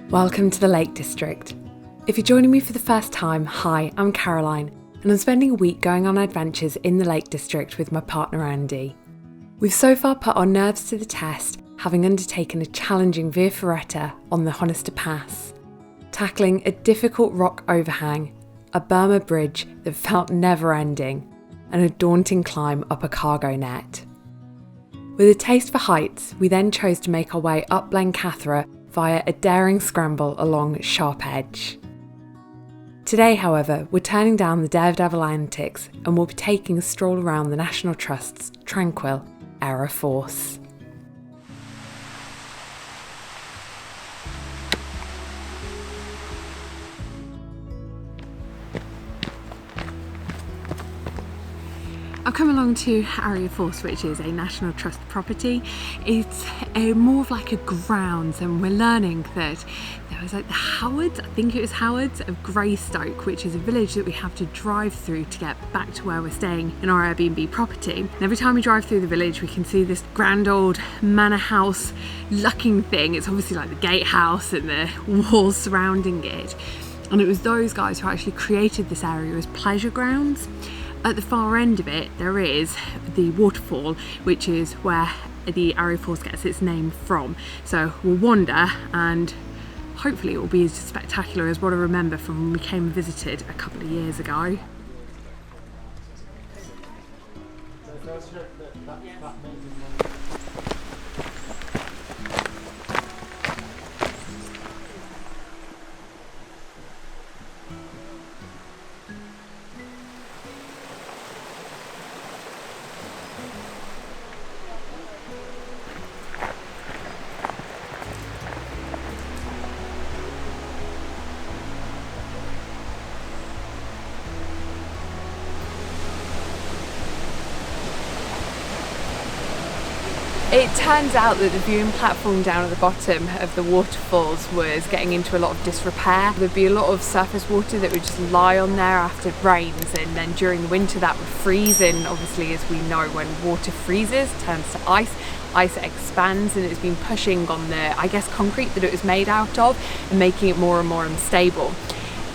Welcome to the Lake District. If you're joining me for the first time, hi, I'm Caroline, and I'm spending a week going on adventures in the Lake District with my partner Andy. We've so far put our nerves to the test, having undertaken a challenging via ferrata on the Honister Pass, tackling a difficult rock overhang, a Burma bridge that felt never-ending, and a daunting climb up a cargo net. With a taste for heights, we then chose to make our way up Blencathra via a daring scramble along Sharp Edge. Today, however, we're turning down the Daredevil antics and we'll be taking a stroll around the National Trust's tranquil Aira Force. I've come along to Aira Force, which is a National Trust property. It's more of like a grounds, and we're learning that there was like the Howards, I think it was Howards of Greystoke, which is a village that we have to drive through to get back to where we're staying in our Airbnb property. And every time we drive through the village, we can see this grand old manor house looking thing. It's obviously like the gatehouse and the walls surrounding it. And it was those guys who actually created this area as pleasure grounds. At the far end of it, there is the Waterfall, which is where the Aira Force gets its name from. So we'll wander, and hopefully it will be as spectacular as what I remember from when we came and visited a couple of years ago. It turns out that the viewing platform down at the bottom of the waterfalls was getting into a lot of disrepair. There'd be a lot of surface water that would just lie on there after it rains, and then during the winter that would freeze, and obviously, as we know, when water freezes, it turns to ice expands, and it's been pushing on the, I guess, concrete that it was made out of and making it more and more unstable.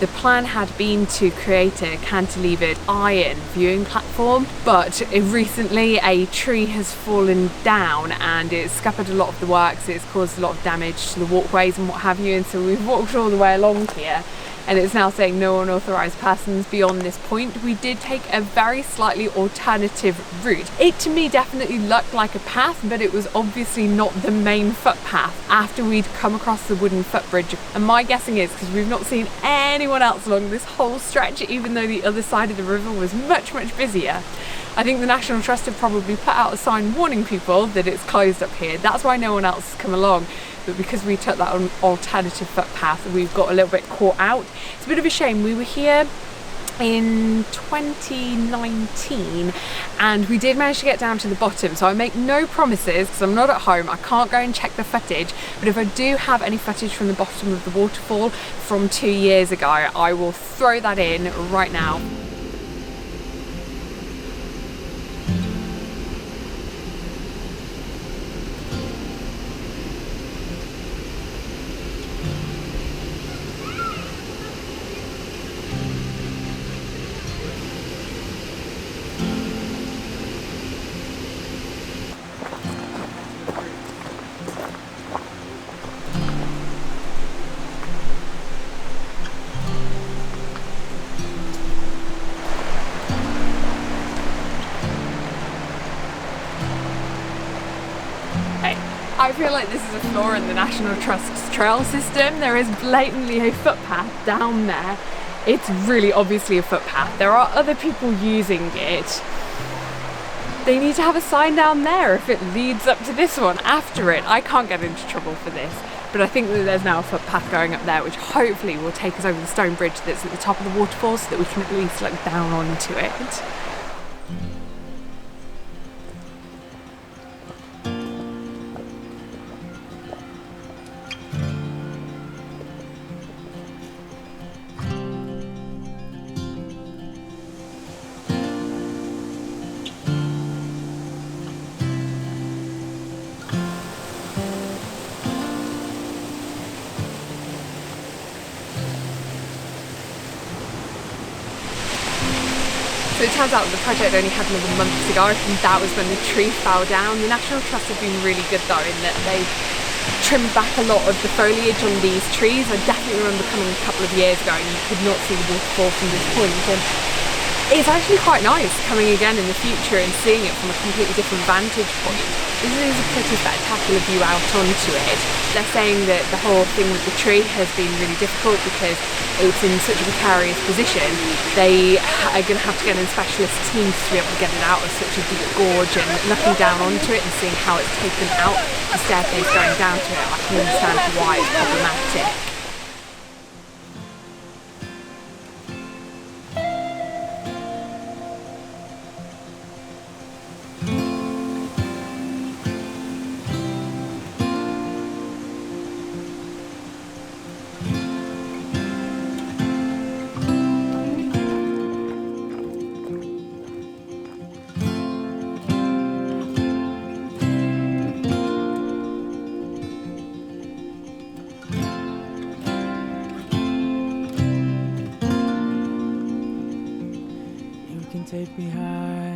The plan had been to create a cantilevered iron viewing platform, but recently a tree has fallen down and it's scuppered a lot of the works. It's caused a lot of damage to the walkways and what have you, and so we've walked all the way along here, and it's now saying no unauthorised persons beyond this point. We did take a very slightly alternative route. It to me definitely looked like a path, but it was obviously not the main footpath after we'd come across the wooden footbridge. And my guessing is because we've not seen anyone else along this whole stretch, even though the other side of the river was much busier. I think the National Trust have probably put out a sign warning people that it's closed up here. That's why no one else has come along. But because we took that alternative footpath, we've got a little bit caught out. It's a bit of a shame. We were here in 2019 and we did manage to get down to the bottom, so I make no promises because I'm not at home. I can't go and check the footage, but if I do have any footage from the bottom of the waterfall from 2 years ago, I will throw that in right now. I feel like this is a flaw in the National Trust's trail system. There is blatantly a footpath down there. It's really obviously a footpath. There are other people using it. They need to have a sign down there if it leads up to this one after it. I can't get into trouble for this, but I think that there's now a footpath going up there, which hopefully will take us over the stone bridge that's at the top of the waterfall so that we can at least look down onto it. turns out the project only happened a month ago, and that was when the tree fell down. The National Trust have been really good though in that they trimmed back a lot of the foliage on these trees. I definitely remember coming a couple of years ago and you could not see the waterfall from this point, and it's actually quite nice coming again in the future and seeing it from a completely different vantage point. This is a pretty spectacular view out onto it. They're saying that the whole thing with the tree has been really difficult because it's in such a precarious position. They are going to have to get in specialist teams to be able to get it out of such a deep gorge, and looking down onto it and seeing how it's taken out the staircase going down to it, I can understand why it's problematic. Take me high